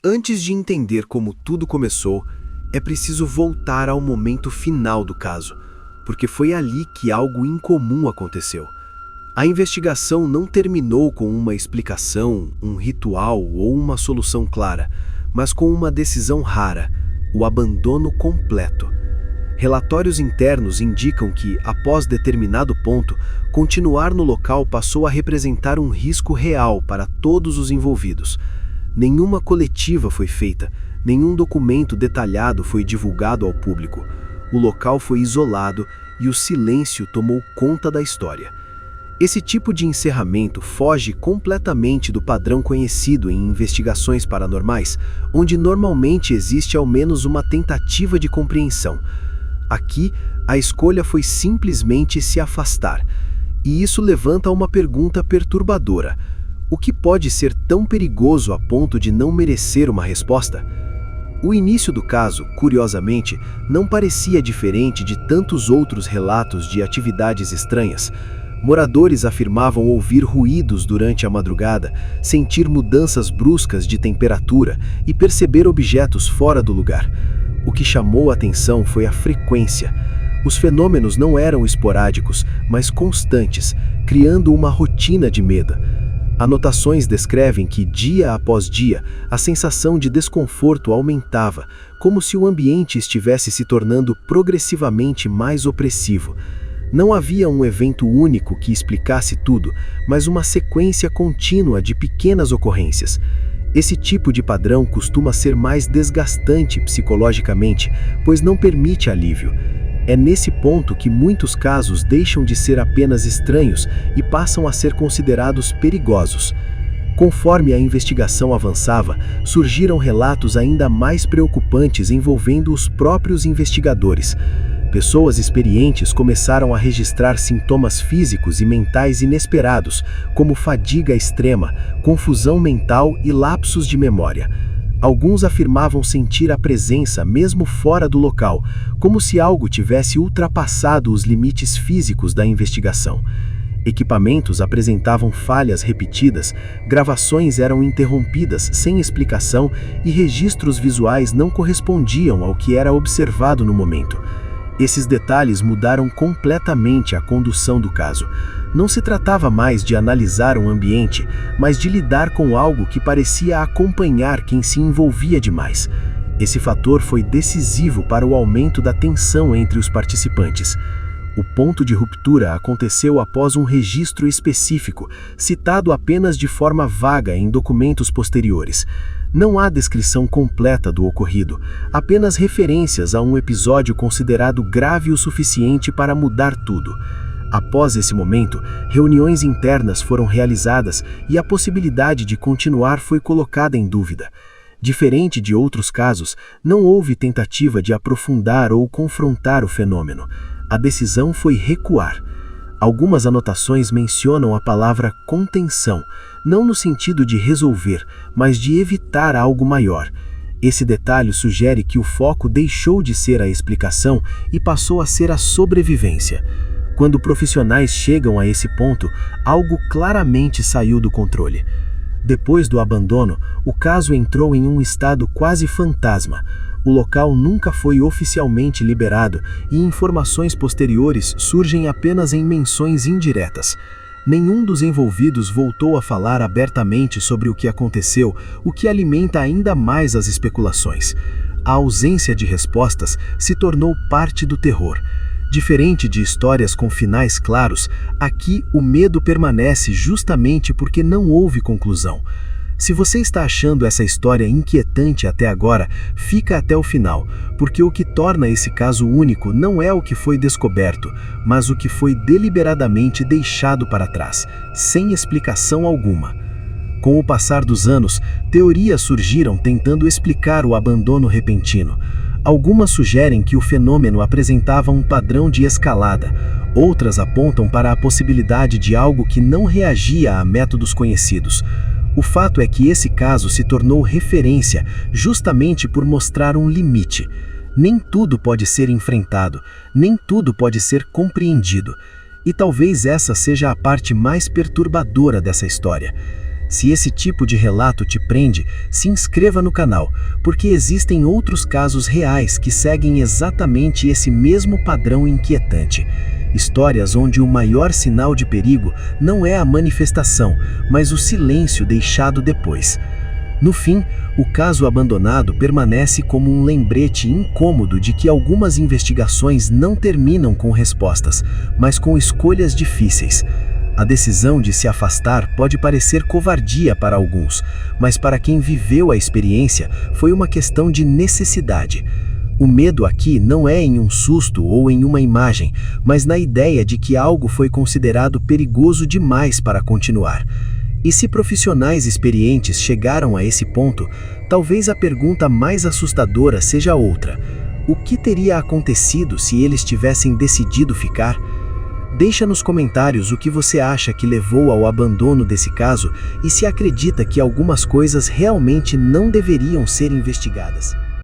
Antes de entender como tudo começou, é preciso voltar ao momento final do caso, porque foi ali que algo incomum aconteceu. A investigação não terminou com uma explicação, um ritual ou uma solução clara, mas com uma decisão rara: o abandono completo. Relatórios internos indicam que, após determinado ponto, continuar no local passou a representar um risco real para todos os envolvidos. Nenhuma coletiva foi feita, nenhum documento detalhado foi divulgado ao público. O local foi isolado e o silêncio tomou conta da história. Esse tipo de encerramento foge completamente do padrão conhecido em investigações paranormais, onde normalmente existe ao menos uma tentativa de compreensão. Aqui, a escolha foi simplesmente se afastar. E isso levanta uma pergunta perturbadora: o que pode ser tão perigoso a ponto de não merecer uma resposta? O início do caso, curiosamente, não parecia diferente de tantos outros relatos de atividades estranhas. Moradores afirmavam ouvir ruídos durante a madrugada, sentir mudanças bruscas de temperatura e perceber objetos fora do lugar. O que chamou a atenção foi a frequência. Os fenômenos não eram esporádicos, mas constantes, criando uma rotina de medo. Anotações descrevem que, dia após dia, a sensação de desconforto aumentava, como se o ambiente estivesse se tornando progressivamente mais opressivo. Não havia um evento único que explicasse tudo, mas uma sequência contínua de pequenas ocorrências. Esse tipo de padrão costuma ser mais desgastante psicologicamente, pois não permite alívio. É nesse ponto que muitos casos deixam de ser apenas estranhos e passam a ser considerados perigosos. Conforme a investigação avançava, surgiram relatos ainda mais preocupantes envolvendo os próprios investigadores. Pessoas experientes começaram a registrar sintomas físicos e mentais inesperados, como fadiga extrema, confusão mental e lapsos de memória. Alguns afirmavam sentir a presença mesmo fora do local, como se algo tivesse ultrapassado os limites físicos da investigação. Equipamentos apresentavam falhas repetidas, gravações eram interrompidas sem explicação e registros visuais não correspondiam ao que era observado no momento. Esses detalhes mudaram completamente a condução do caso. Não se tratava mais de analisar um ambiente, mas de lidar com algo que parecia acompanhar quem se envolvia demais. Esse fator foi decisivo para o aumento da tensão entre os participantes. O ponto de ruptura aconteceu após um registro específico, citado apenas de forma vaga em documentos posteriores. Não há descrição completa do ocorrido, apenas referências a um episódio considerado grave o suficiente para mudar tudo. Após esse momento, reuniões internas foram realizadas e a possibilidade de continuar foi colocada em dúvida. Diferente de outros casos, não houve tentativa de aprofundar ou confrontar o fenômeno. A decisão foi recuar. Algumas anotações mencionam a palavra contenção, não no sentido de resolver, mas de evitar algo maior. Esse detalhe sugere que o foco deixou de ser a explicação e passou a ser a sobrevivência. Quando profissionais chegam a esse ponto, algo claramente saiu do controle. Depois do abandono, o caso entrou em um estado quase fantasma. O local nunca foi oficialmente liberado e informações posteriores surgem apenas em menções indiretas. Nenhum dos envolvidos voltou a falar abertamente sobre o que aconteceu, o que alimenta ainda mais as especulações. A ausência de respostas se tornou parte do terror. Diferente de histórias com finais claros, aqui o medo permanece justamente porque não houve conclusão. Se você está achando essa história inquietante até agora, fica até o final, porque o que torna esse caso único não é o que foi descoberto, mas o que foi deliberadamente deixado para trás, sem explicação alguma. Com o passar dos anos, teorias surgiram tentando explicar o abandono repentino. Algumas sugerem que o fenômeno apresentava um padrão de escalada, outras apontam para a possibilidade de algo que não reagia a métodos conhecidos. O fato é que esse caso se tornou referência justamente por mostrar um limite. Nem tudo pode ser enfrentado, nem tudo pode ser compreendido. E talvez essa seja a parte mais perturbadora dessa história. Se esse tipo de relato te prende, se inscreva no canal, porque existem outros casos reais que seguem exatamente esse mesmo padrão inquietante. Histórias onde o maior sinal de perigo não é a manifestação, mas o silêncio deixado depois. No fim, o caso abandonado permanece como um lembrete incômodo de que algumas investigações não terminam com respostas, mas com escolhas difíceis. A decisão de se afastar pode parecer covardia para alguns, mas para quem viveu a experiência, foi uma questão de necessidade. O medo aqui não é em um susto ou em uma imagem, mas na ideia de que algo foi considerado perigoso demais para continuar. E se profissionais experientes chegaram a esse ponto, talvez a pergunta mais assustadora seja outra: o que teria acontecido se eles tivessem decidido ficar? Deixa nos comentários o que você acha que levou ao abandono desse caso e se acredita que algumas coisas realmente não deveriam ser investigadas.